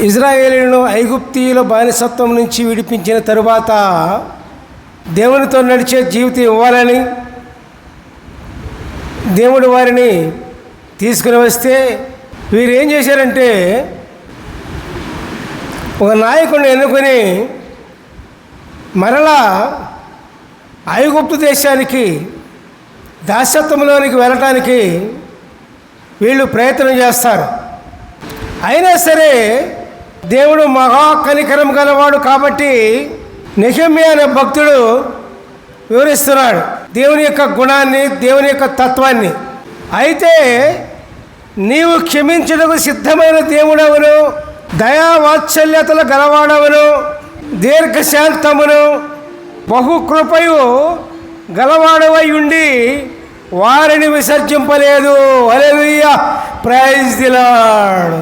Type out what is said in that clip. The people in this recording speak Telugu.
ఇజ్రాయేలీయులను ఐగుప్తీయుల బానిసత్వం నుంచి విడిపించిన తరువాత దేవునితో నడిచే జీవితం ఇవ్వాలని దేవుడు వారిని తీసుకుని వస్తే వీరు ఏం చేశారంటే ఒక నాయకుడిని ఎన్నుకొని మరలా ఐగుప్తు దేశానికి దాస్యత్వంలోనికి వెళ్ళటానికి వీళ్ళు ప్రయత్నం చేస్తారు. అయినా సరే దేవుడు మహా కనికరం గలవాడు కాబట్టి నెహెమ్యా అనే భక్తుడు వివరిస్తున్నాడు దేవుని యొక్క గుణాన్ని, దేవుని యొక్క తత్వాన్ని. అయితే నీవు క్షమించుటకు సిద్ధమైన దేవుడవును, దయావాత్సల్యతలు గలవాడవును, దీర్ఘశాంతమును, బహుకృపయు గలవాడవై ఉండి వారిని విసర్జింపలేదు. హల్లెలూయా, ప్రైజ్ ది లార్డ్.